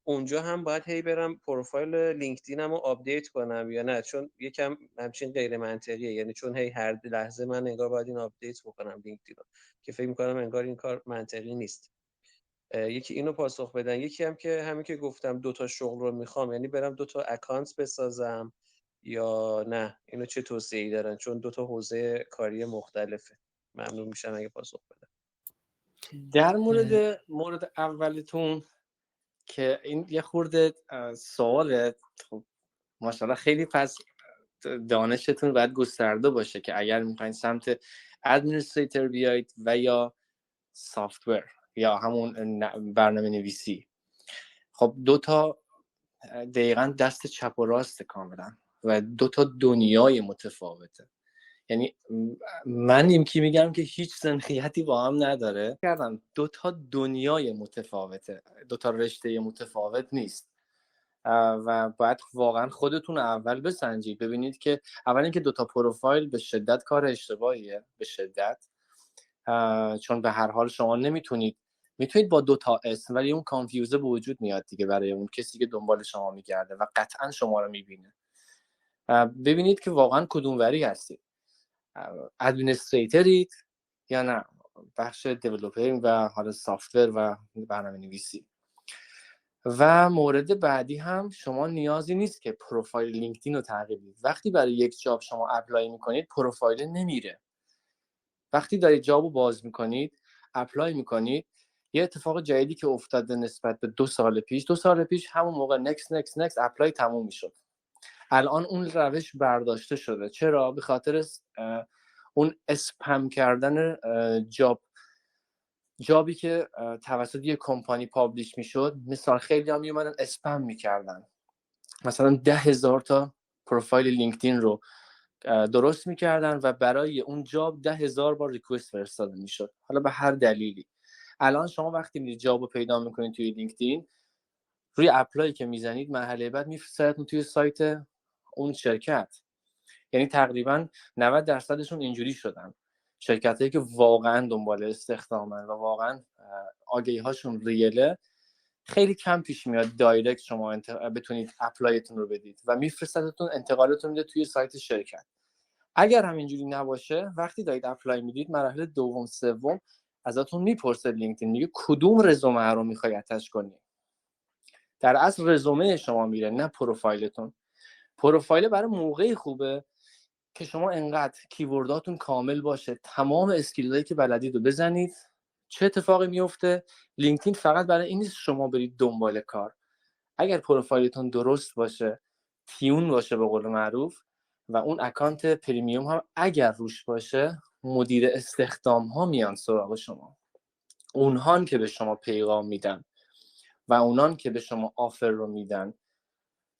اونجا هم باید هی برم پروفایل لینکدینم رو آپدیت کنم یا نه؟ چون یکم همچین غیر منطقیه، یعنی چون هی هر لحظه من انگار باید این آپدیت بکنم لینکدین رو، که فکر میکنم انگار این کار منطقی نیست. یکی اینو پاسخ بدن. یکی هم که همین که گفتم 2 تا شغل رو میخوام، یعنی برم 2 تا اکانت بسازم یا نه؟ اینو چه توصیه‌ای دارن؟ چون 2 تا حوزه کاری مختلفه. ممنون میشم اگه پاسخ بدن. در مورد اولتون که این یه خورده سواله، خب ماشاءالله خیلی پس دانشتون باید گسترده باشه که اگر میخواین سمت ادمنستریتور بیایید و یا سافتور یا همون برنامه نویسی، خب 2 تا دقیقاً دست چپ و راست کاملا و 2 تا دنیای متفاوته. یعنی من یکی میگم که هیچ سنخیتی با هم نداره، کردم 2 تا دنیای متفاوته، 2 تا رشته متفاوت نیست و باید واقعا خودتون اول بسنجید ببینید که اول اینکه 2 تا پروفایل به شدت کار اشتباهیه، به شدت، چون به هر حال شما میتونید با 2 تا اسم ولی اون کانفیوزه به وجود میاد دیگه برای اون کسی که دنبال شما میگرده و قطعا شما رو میبینه. ببینید که واقعا کدوم وری هستید، ادمنستریتورید یا نه بخش دیولپینگ و حالا سافتور و برنامه نویسی. و مورد بعدی هم شما نیازی نیست که پروفایل لینکدین رو تغییر بدید. وقتی برای یک جاب شما اپلای میکنید پروفایل نمیره. وقتی دارید جاب رو باز میکنید اپلای میکنید، یه اتفاق جدیدی که افتاده نسبت به 2 سال پیش همون موقع نکست اپلای تموم میشد. الان اون روش برداشته شده. چرا؟ به خاطر اون اسپم کردن جابی که توسط یه کمپانی پابلیش میشد. مثال خیلی هم میومدن اسپم میکردن، مثلا 10,000 تا پروفایل لینکدین رو درست میکردن و برای اون جاب 10,000 بار ریکوست فرستاده میشد، حالا به هر دلیلی. الان شما وقتی میرید جاب رو پیدا میکنید توی لینکدین، روی اپلای که میزنید مرحله بعد میفرستتون توی سایت اون شرکت. یعنی تقریبا 90% اینجوری شدن. شرکتایی که واقعا دنبال استخدامن و واقعا آگهی هاشون ریله، خیلی کم پیش میاد دایرکت شما بتونید اپلایتون رو بدید و میفرستتون انتقالتون میده توی سایت شرکت. اگر هم اینجوری نباشه، وقتی دارید اپلای میدید مرحله دوم سوم ازتون میپرسه لینکدین، میگه کدوم رزومه رو میخوای اتچ کنی. در اصل رزومه شما میره، نه پروفایلتون. پروفایل برای موقعی خوبه که شما انقدر کیورداتون کامل باشه، تمام اسکیلایی که بلدید رو بزنید. چه اتفاقی میفته؟ لینکدین فقط برای این نیست شما برید دنبال کار. اگر پروفایلتون درست باشه، تیون باشه به قول معروف، و اون اکانت پریمیوم هم اگر روش باشه، مدیر استخدام ها میان سراغ شما. اونهان که به شما پیغام میدن و اونان که به شما آفر رو میدن.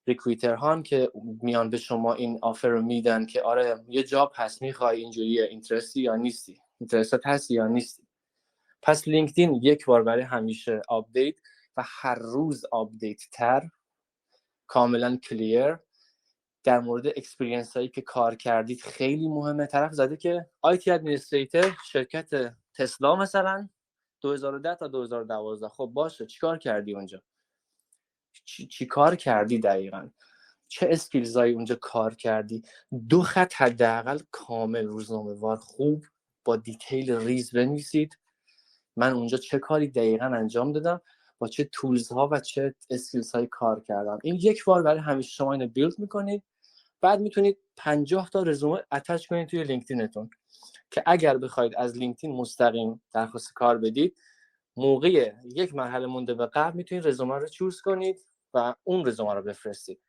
ریکرویتر ها که میان به شما این آفر رو میدن که آره یه جاب هست میخوای اینجوریه، اینترستی یا نیستی، اینترست هستی یا نیستی. پس لینکدین یک بار برای همیشه آپدیت و هر روز آپدیت تر، کاملا کلیر در مورد اکسپریانس هایی که کار کردید. خیلی مهمه. طرف زده که آیتی ادمنستریتور شرکت تسلا مثلا 2010 تا 2012. خب باشه، چیکار کردی اونجا؟ چی کار کردی دقیقاً؟ چه اسکیلزایی اونجا کار کردی؟ 2 خط حداقل کامل روزنامه‌وار خوب با دیتیل ریز بنویسید. من اونجا چه کاری دقیقاً انجام دادم، با چه تولز ها و چه اسکیلز های کار کردم. این یک بار برای همیشه شما اینو بیلد میکنید. بعد میتونید 50 تا رزومه اتچ کنید توی لینکدینتون که اگر بخواید از لینکدین مستقیم درخواست کار بدید، موقع یک مرحله مونده به قبل میتونید رزومه رو چوز کنید و اون رزومه رو بفرستید.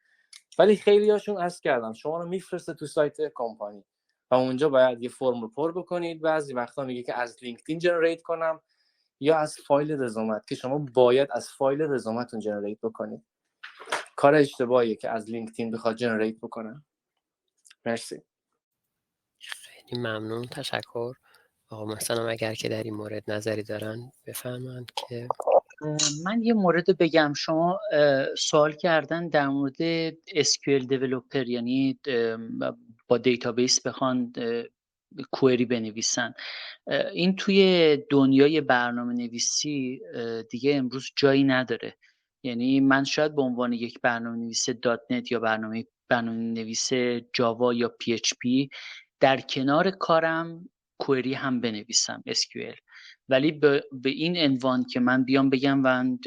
ولی خیلی هاشون عرض کردم شما رو میفرسته تو سایت کمپانی و اونجا باید یه فرم رو پر بکنید. بعضی وقتا میگه که از لینکدین جنریت کنم یا از فایل رزومت، که شما باید از فایل رزومتون جنریت بکنید. کار اشتباهیه که از لینکدین بخواد جنریت بکنه. مرسی. خیلی ممنون، تشکر. آقا محسن اگر که در این مورد نظری دارن بفرمایند. که من یه مورد بگم. شما سوال کردن در مورد SQL developer، یعنی با دیتابیس بخوان کوئری بنویسن. این توی دنیای برنامه نویسی دیگه امروز جایی نداره. یعنی من شاید به عنوان یک برنامه نویس .NET یا برنامه نویس جاوا یا PHP در کنار کارم کوئری هم بنویسم SQL، ولی به این عنوان که من بیام بگم من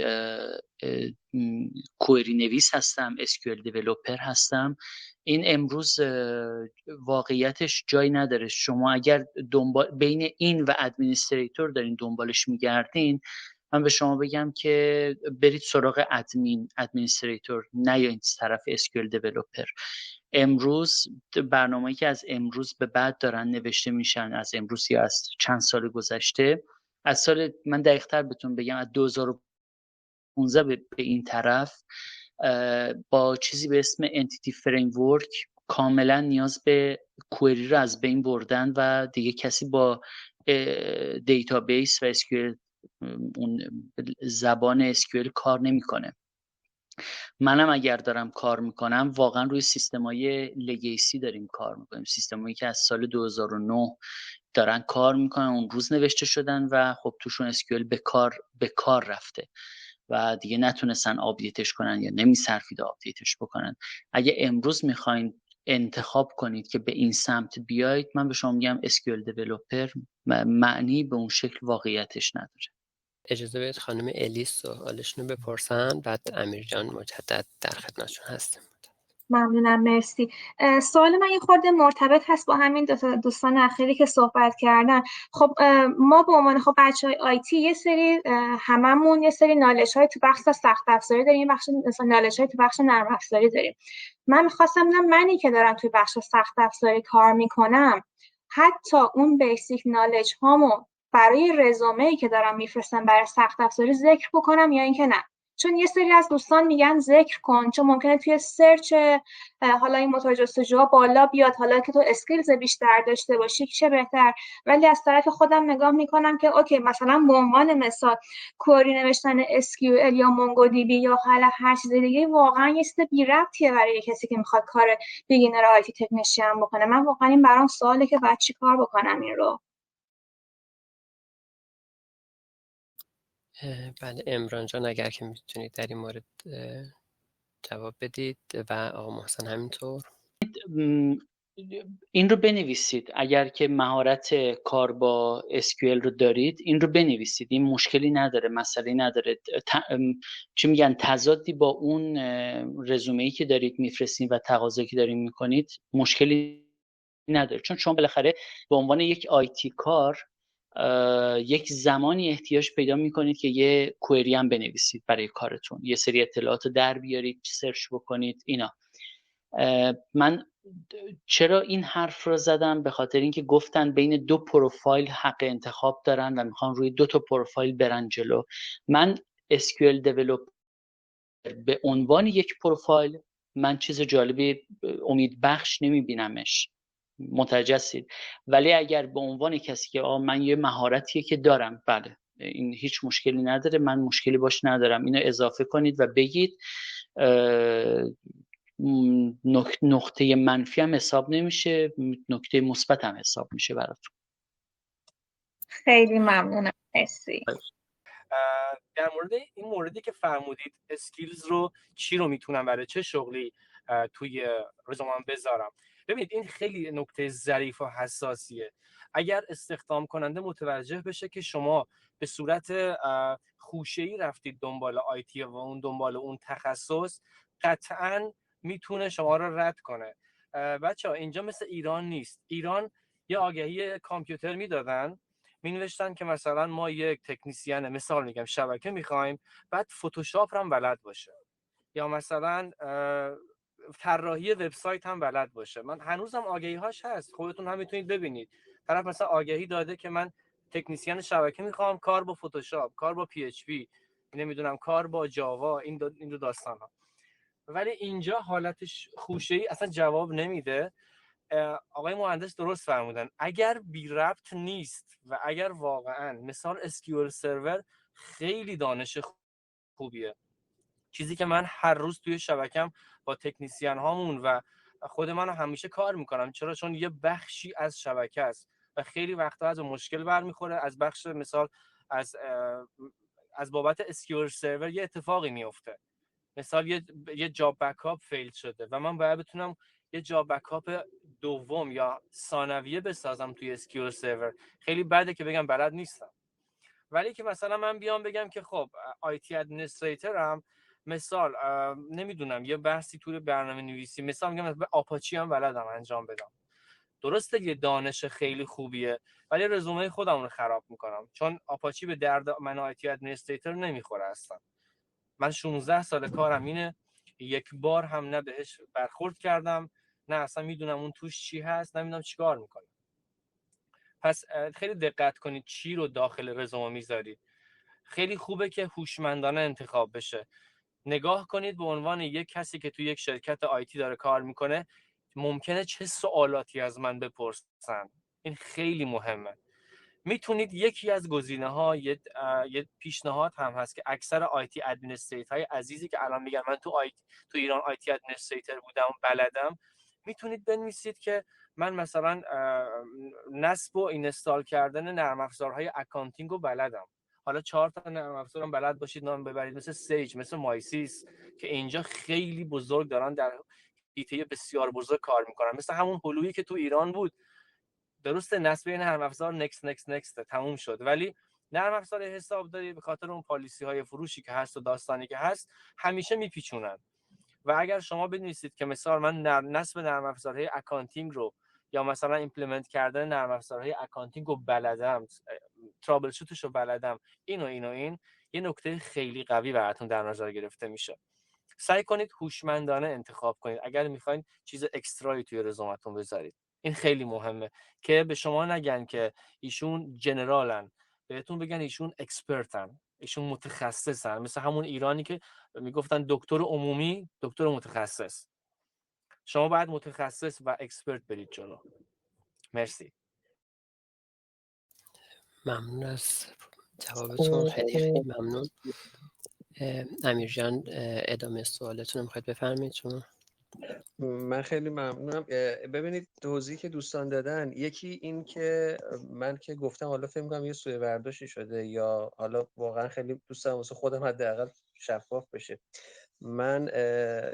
کوئری نویس هستم، SQL دیولپر هستم، این امروز واقعیتش جایی نداره. شما اگر بین این و ادمینستریتور دارین دنبالش میگردین، من به شما بگم که برید سراغ ادمینستریتور، نیایید طرف SQL دیولپر. امروز برنامه‌ای که از امروز به بعد دارن نوشته میشن، از امروز یا از چند سال گذشته، از سال من دقیق‌تر بهتون بگم از 2015 به این طرف، با چیزی به اسم انتیتی فریمورک کاملا نیاز به کوئری رو از بین بردن و دیگه کسی با دیتابیس و SQL، اون زبان SQL کار نمیکنه. منم اگر دارم کار میکنم واقعا روی سیستم‌های لگیسی داریم کار میکنیم، سیستمایی که از سال 2009 دارن کار میکنن، اون روز نوشته شدن و خب توشون SQL به کار رفته و دیگه نتونستن آپدیتش کنن یا نمیصرفید آپدیتش بکنن. اگه امروز میخواین انتخاب کنید که به این سمت بیاید، من به شما میگم SQL دیولپر معنی به اون شکل واقعیتش نداره. اجازه بدید خانم الیس سوالشون رو بپرسن، بعد امیر جان مجدد در خدمتشون هستیم. ممنونم، مرسی. سوال من یه خورده مرتبط هست با همین دوستان اخیری که صحبت کردن. خب ما به عنوان بچهای آیتی یه سری هممون یه سری نالج های تو بخش سخت افزاری داریم، یه بخش نالج های تو بخش نرم افزاری داریم. من می‌خواستم ببینم منی که دارم توی بخش سخت افزاری کار میکنم، حتی اون بیسیک نالج هامو برای رزومه‌ای که دارم میفرستم برای سخت افزاری ذکر بکنم یا اینکه نه؟ چون یه سری از دوستان میگن ذکر کن، چون ممکنه توی سرچ حالا این موتور جستجوها بالا بیاد، حالا که تو اسکیلز بیشتر داشته باشی چه بهتر. ولی از طرف خودم نگاه میکنم که اوکی، مثلا به عنوان مثال کوئری نوشتن SQL یا مونگودیبی یا حالا هر چیز دیگه واقعا یه چیز بی ربطیه برای کسی که میخواد کار بیگینر آیتی تکنیشین بکنه. من واقعا این برام سواله که بعد چی کار بکنم این رو. بله عمران جان اگر که میتونید در این مورد جواب بدید و آقا محسن همینطور. این رو بنویسید، اگر که مهارت کار با SQL رو دارید این رو بنویسید، این مشکلی نداره، مسئله نداره. چی میگن، تضادی با اون رزومه‌ای که دارید میفرستید و تقاضایی که دارید میکنید مشکلی نداره، چون شما بالاخره به عنوان یک آیتی کار یک زمانی احتیاج پیدا میکنید که یه کوئری هم بنویسید برای کارتون، یه سری اطلاعات در بیارید، سرچ بکنید اینا. من چرا این حرف رو زدم؟ به خاطر اینکه گفتن بین دو پروفایل حق انتخاب دارن و میخوان روی دو تا پروفایل برن جلو. من SQL دیولپر به عنوان یک پروفایل من چیز جالبی امید بخش نمیبینمش، متوجه هستید؟ ولی اگر به عنوان کسی که من یه مهارتیه که دارم، بله این هیچ مشکلی نداره، من مشکلی باش ندارم، اینو اضافه کنید و بگید. نقطه منفی هم حساب نمیشه، نکته مثبت هم حساب میشه براتون. خیلی ممنونم، مرسی. در مورد این موردی که فرمودید، اسکیلز رو چی رو میتونم برای چه شغلی توی رزومم بذارم، ببینید این خیلی نکته ظریف و حساسیه. اگر استخدام کننده متوجه بشه که شما به صورت خوشه‌ای رفتید دنبال آیتی و اون دنبال اون تخصص، قطعاً میتونه شما رو رد کنه. بچه‌ها اینجا مثل ایران نیست. ایران یه آگهی کامپیوتر میدادن، مینوشتن که مثلا ما یک تکنیسین، مثال میگم، شبکه میخوایم، بعد فتوشاپ هم بلد باشه، یا مثلا طراحی وبسایت هم بلد باشه. من هنوزم آگهی هاش هست، خودتون هم میتونید ببینید. طرف مثلا آگهی داده که من تکنیسین شبکه میخوام، کار با فتوشاپ، کار با PHP، نمیدونم کار با جاوا، این دو داستان ها. ولی اینجا حالتش خوشه‌ای اصلا جواب نمیده. آقای مهندس درست فرمودن، اگر بی ربط نیست و اگر واقعا مثال اسکیول سرور خیلی دانش خوبیه، چیزی که من هر روز توی شبکم با تکنیسیان هامون و خود من همیشه کار میکنم. چون یه بخشی از شبکه است و خیلی وقتا از مشکل برمیخوره. از بخش مثال از بابت اسکیول سرور یه اتفاقی میفته، مثال یه جاب بکاپ فیل شده و من باید بتونم یه جاب بکاپ دوم یا ثانویه بسازم توی اسکیول سرور. خیلی بده که بگم بلد نیستم، ولی که مثلا من بیام بگم که خب آیتی ادمنستریتورم، مثال نمیدونم یه بحثی توی برنامه نویسی، مثال میگم به آپاچی هم بلدم انجام بدم. درسته یه دانش خیلی خوبیه ولی رزومه خودم رو خراب میکنم، چون آپاچی به درد من آیتی ادمنستریتور نمیخوره اصلا. من 16 سال کارم اینه، یک بار هم نه بهش برخورد کردم، نه اصلا میدونم اون توش چی هست، نمیدونم چیکار میکنه. پس خیلی دقت کنید چی رو داخل رزومه میذارید. خیلی خوبه که هوشمندانه انتخاب بشه. نگاه کنید به عنوان یک کسی که توی یک شرکت آیتی داره کار میکنه ممکنه چه سوالاتی از من بپرسن. این خیلی مهمه. میتونید یکی از گزینه‌ها یه پیشنهاد هم هست که اکثر آیتی ادمنستریتورهای عزیزی که الان میگن من تو ایران آیتی ادمنستریتور بودم و بلدم، میتونید بنویسید که من مثلا نصب و اینستال کردن نرم افزارهای اکانتینگ رو بلدم. حالا 4 تا نرم افزارم بلد باشید نام ببرید، مثل سیج، مثل مایسیس که اینجا خیلی بزرگ دارن در حیطه بسیار بزرگ کار میکنن، مثل همون هلویی که تو ایران بود. درسته نصب این نرم افزار نکست تموم شد، ولی نرم افزار حسابداری به خاطر اون پالیسی های فروشی که هست و داستانی که هست همیشه میپیچونن. و اگر شما بنویسید که مثلا من نصب نرم افزارهای اکانتینگ رو یا مثلا ایمپلمنت کردن نرم افزارهای اکانتینگ رو بلدم، ترابل شوتش رو بلدم، این یه نکته خیلی قوی براتون در نظر گرفته میشه. سعی کنید هوشمندانه انتخاب کنید اگر میخواین چیز اکسترایی توی رزومتون بذارید. این خیلی مهمه که به شما نگن که ایشون جنرالن، بهتون بگن ایشون اکسپرتن، ایشون متخصصن. مثل همون ایرانی که میگفتن دکتر عمومی، دکتر متخصص. شما باید متخصص و اکسپرت برید جلو. مرسی. ممنون از جوابتون، خیلی ممنون. امیر جان ادامه سوالتون رو میخواید بفرمایید شما؟ من خیلی ممنونم. ببینید توضیحی که دوستان دادن، یکی این که من که گفتم حالا فکر می‌کنم یه سوء برداشتی شده یا حالا واقعا خیلی دوست دارم واسه خودم حداقل شفاف بشه. من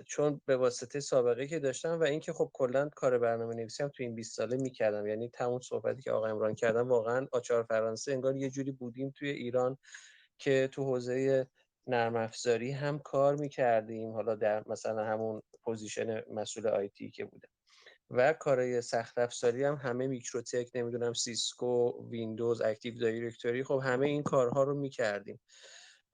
چون به واسطه سابقه که داشتم و اینکه خب کلا کار برنامه‌نویسی هم تو این 20 ساله می‌کردم، یعنی تمام صحبتی که آقا عمران کردن واقعا آچار فرانسه انگار یه جوری بودیم توی ایران که تو حوزه نرم افزاری هم کار میکردیم، حالا در مثلا همون پوزیشن مسئول آیتی که بودم و کارهای سخت افزاری هم همه میکروتک، نمیدونم سیسکو، ویندوز، اکتیو دایرکتوری، خب همه این کارها رو میکردیم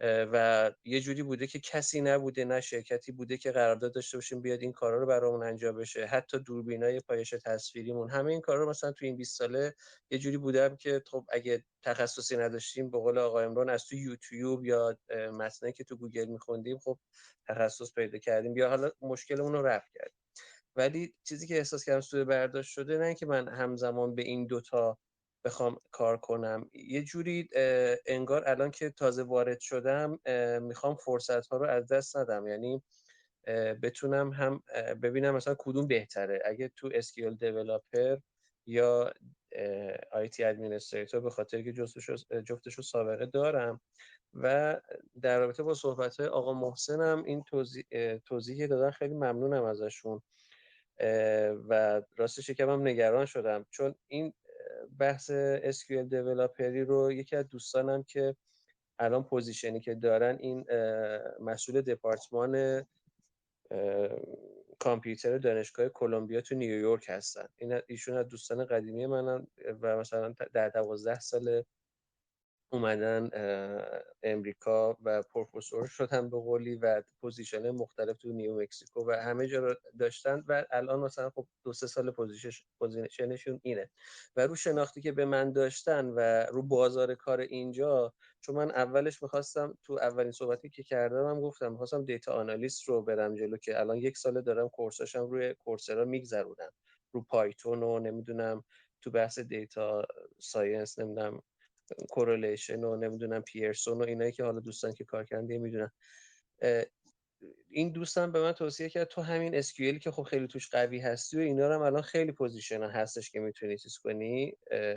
و یه جوری بوده که کسی نبوده، نه شرکتی بوده که قرارداد داشته باشیم بیاد این کارا رو برامون انجام بشه. حتی دوربینای پایش تصویریمون، همه این کارا رو مثلا تو این 20 ساله یه جوری بودم که خب اگه تخصصی نداشتیم به قول آقای عمران از تو یوتیوب یا متنی که تو گوگل می‌خوندیم خب تخصص پیدا کردیم یا حالا مشکلمون رو رفع کردیم. ولی چیزی که احساس کردم سوء برداشت شده نه که من همزمان به این دوتا بخوام کار کنم، یه جوری انگار الان که تازه وارد شدم میخوام فرصت ها رو از دست ندم، یعنی بتونم هم ببینم مثلا کدوم بهتره، اگه تو اسکیل دیولاپر یا آیتی ادمنستریتور، به خاطر که جفتشو سابقه دارم. و در رابطه با صحبت های آقا محسنم این توضیحی دادن، خیلی ممنونم ازشون و راستش یکم نگران شدم چون این بحث SQL دیولاپری رو یکی از دوستانم که الان پوزیشنی که دارن این مسئول دپارتمان کامپیوتر دانشگاه کلمبیا تو نیویورک هستن. ایشون از دوستان قدیمی منن و مثلا در 12 سال اومدن امریکا و پروفسور شدن به قولی و پوزیشن مختلف تو نیو مکزیکو و همه جا رو داشتن و الان مثلا خب 2-3 سال پوزیشنشون اینه و رو شناختی که به من داشتن و رو بازار کار اینجا، چون من اولش میخواستم تو اولین صحبتی که کردم هم گفتم میخواستم دیتا آنالیست رو برم جلو که الان 1 سال دارم کورساشم روی کورسرا میگذرونم رو پایتون و نمیدونم تو بحث دیتا ساینس، نمیدونم کورلیشن و نمیدونم پیرسون و اینایی که حالا دوستان که کار کردن میدونن. این دوستم به من توصیه کرد تو همین اسکیوئلی که خب خیلی توش قوی هستی و اینا رو هم الان خیلی پوزیشن هستش که میتونی چیز کنی،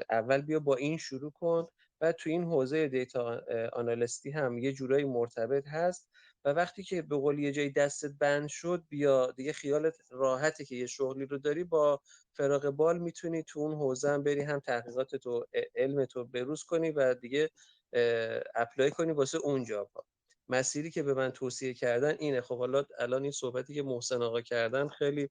اول بیا با این شروع کن، بعد تو این حوزه دیتا آنالیستی هم یه جورایی مرتبط هست و وقتی که به قول یه جایی دستت بند شد بیا دیگه خیالت راحته که یه شغلی رو داری، با فراغ بال میتونی تو اون حوزه هم بری، هم تحقیقات تو علم تو بروز کنی و دیگه اپلای کنی واسه اون جابا. مسیری که به من توصیه کردن اینه. خب حالا الان این صحبتی که محسن آقا کردن خیلی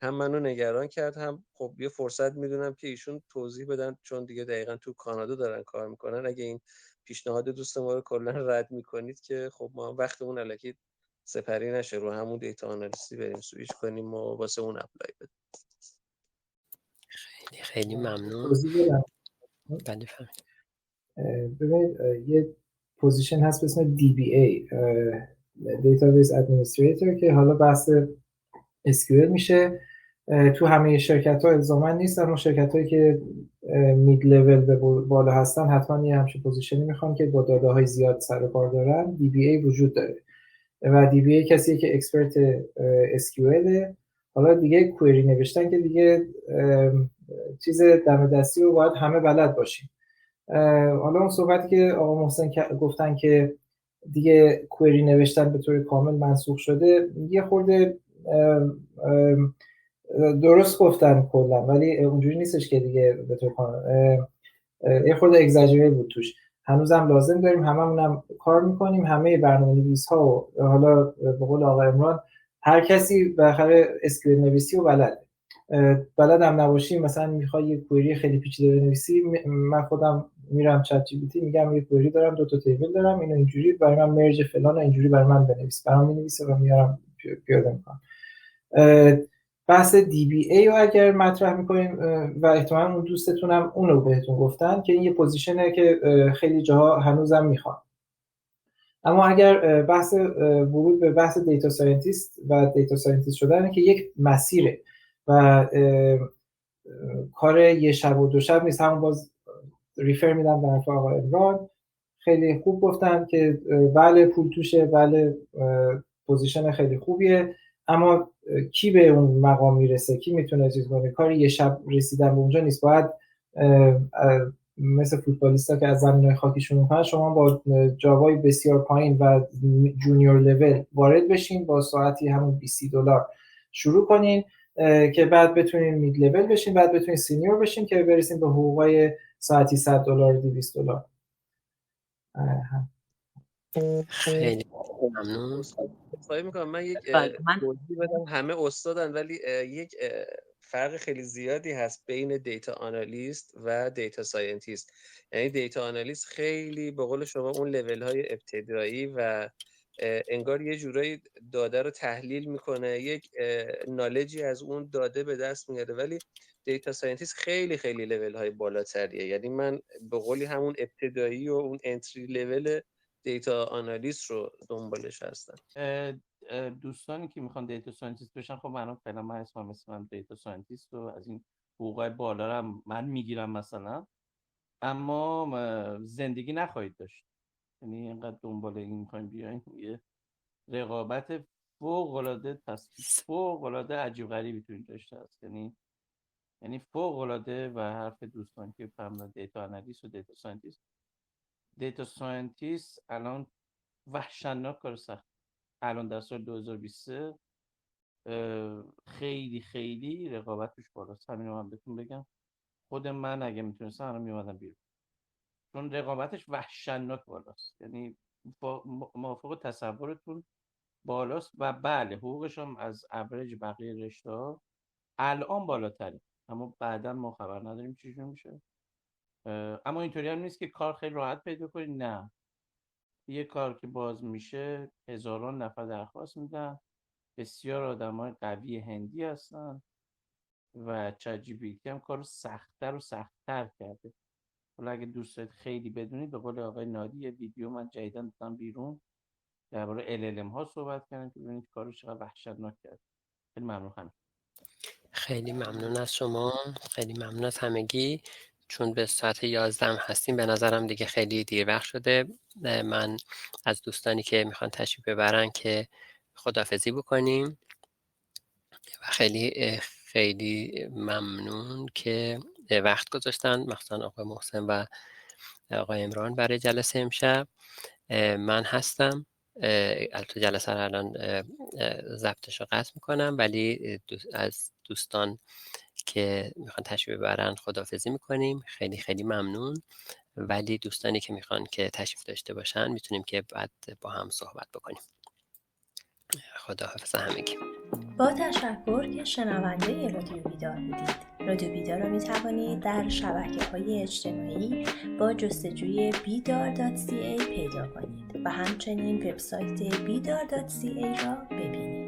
هم منو نگران کرد، هم خب یه فرصت میدونم که ایشون توضیح بدن، چون دیگه دقیقاً تو کانادا دارن کار میکنن. اگه این پیشنهاد دوست ما رو کلا رد میکنید که خب ما وقتمون الکی سپری نشه، رو همون دیتا آنالیستی بریم سویچ کنیم و واسه اون اپلای بدیم. خیلی ممنون. توضیح بدم. بله فهمید. ببینید یه پوزیشن هست به اسم DBA Database Administrator که حالا بحث SQL میشه. تو همه شرکت ها الزاما نیست، اما شرکت هایی که مید لول به بالا هستن حتما یه همچین پوزیشنی میخوان که با داده های زیاد سر و کار دارن. DBA وجود داره و DBA کسیه که اکسپرت SQL. حالا دیگه کوئری نوشتن که دیگه چیز دم دستی رو باید همه بلد باشیم. حالا اون صحبتی که آقا محسن گفتن که دیگه کوئری نوشتن به طور کامل منسوخ شده، یه خورده درست گفتن کلا، ولی اونجوری نیستش که دیگه به طور کامل، یه خورده اگزاجره بود توش. هنوزم لازم داریم، هممونم کار میکنیم، همه برنامه‌نویس‌ها و حالا به قول آقا عمران هر کسی بالاخره اسکیول نویسی و بلدم نباشی، مثلا میخوای یه کوئری خیلی پیچیده بنویسی، من خودم میرم چت جی پی تی میگم یه کوئری دارم، 2 تا تیبل دارم، اینو اینجوری برای من مرج فلان اینجوری برای من بنویس، برام مینویسه و میارم پیاده میکنم. بحث DBA رو اگر مطرح میکنیم و احتمالاً اون دوستتونم اون رو بهتون گفتن که این یه پوزیشنه که خیلی جاها هنوزم میخوان. اما اگر بحث ورود به بحث دیتا ساینتیست و دیتا ساینتیست شدن که یک مسیره و کار یه شب و دو شب نیست، همون باز ریفر میدم به حرف آقای عمران، خیلی خوب گفتن که بله پول توشه، بله پوزیشن خیلی خوبیه، اما کی به اون مقام میرسه، کی میتونه چیز کنه؟ کار یه شب رسیدن به اونجا نیست. باید مثل فوتبالیستا که از زمینهای خاکیشون میکنن، شما با جاوای بسیار پایین و جونیور لول وارد بشین، با ساعتی همون $20 شروع کنین که بعد بتونین مید لول بشین، بعد بتونین سینیور بشین که برسین به حقوقای ساعتی $100 $200. خیلی ممنون. خواهی میکنم من یک توضیح بدم. همه استادن ولی یک فرق خیلی زیادی هست بین دیتا آنالیست و دیتا ساینتیست. یعنی دیتا آنالیست خیلی به قول شما اون لول های ابتدایی و انگار یه جورایی داده رو تحلیل میکنه، یک نالجی از اون داده به دست میاره، ولی دیتا ساینتیست خیلی خیلی لول های بالاتریه. یعنی من به قولی همون ابتدایی و اون انتری لول دیتا آنالیست رو دنبالش هستن. دوستانی که میخوان دیتا ساینتیست بشن، خب من فعلا من اسمم دیتا ساینتیست و از این حقوقای بالا رو من میگیرم مثلا، اما زندگی نخواهید داشت. یعنی اینقدر دنبال این میخوایم بیاین، یه رقابت فوق العاده عجیب غریبی تو این داشته است. یعنی فوق العاده. و حرف دوستان که فهمیدن دیتا آنالیست و دیتا ساینتیست الان وحشتناک کار سخت. الان در سال 2023 خیلی خیلی رقابت توش بالاست. همین رو من بهتون بگم، خود من اگه میتونستم الان میومدم بیرون، چون رقابتش وحشتناک بالاست. یعنی موافق تصورتون بالاست و بله حقوقش هم از اوریج بقیه رشته‌ها الان بالاتره، اما بعدا ما خبر نداریم چی میشه. اما اینطوری هم نیست که کار خیلی راحت پیدا کنید، نه. یه کار که باز میشه هزاران نفر درخواست میدن، بسیار آدمای قوی هندی هستن و چت جی پی تی هم کارو سخت‌تر و سخت‌تر کرده. حالا اگه دوست دارید خیلی بدونید، به قول آقای نادی یه ویدیو من جدیداً دادم بیرون درباره LLM ها صحبت کردن که ببینید کارو چقدر وحشتناک کرد. خیلی ممنون. همین. خیلی ممنون از شما، خیلی ممنون از همگی. چون به ساعت 11 هستیم به نظرم دیگه خیلی دیر وقت شده. من از دوستانی که میخوان تشریف ببرن که خداحافظی بکنیم و خیلی ممنون که وقت گذاشتن، مخصوصا آقای محسن و آقای عمران برای جلسه امشب. من هستم، البته جلسه رو الان ضبطش رو قطع میکنم، ولی از دوستان که میخوان تشریف ببرن خداحافظی میکنیم. خیلی ممنون. ولی دوستانی که میخوان که تشریف داشته باشن میتونیم که بعد با هم صحبت بکنیم. خداحافظ همگی. با تشکر که شنونده رادیو بیدار بودید. رادیو بیدار رو میتوانید در شبکه‌های اجتماعی با جستجوی bidar.ca پیدا کنید و همچنین وبسایت bidar.ca را ببینید.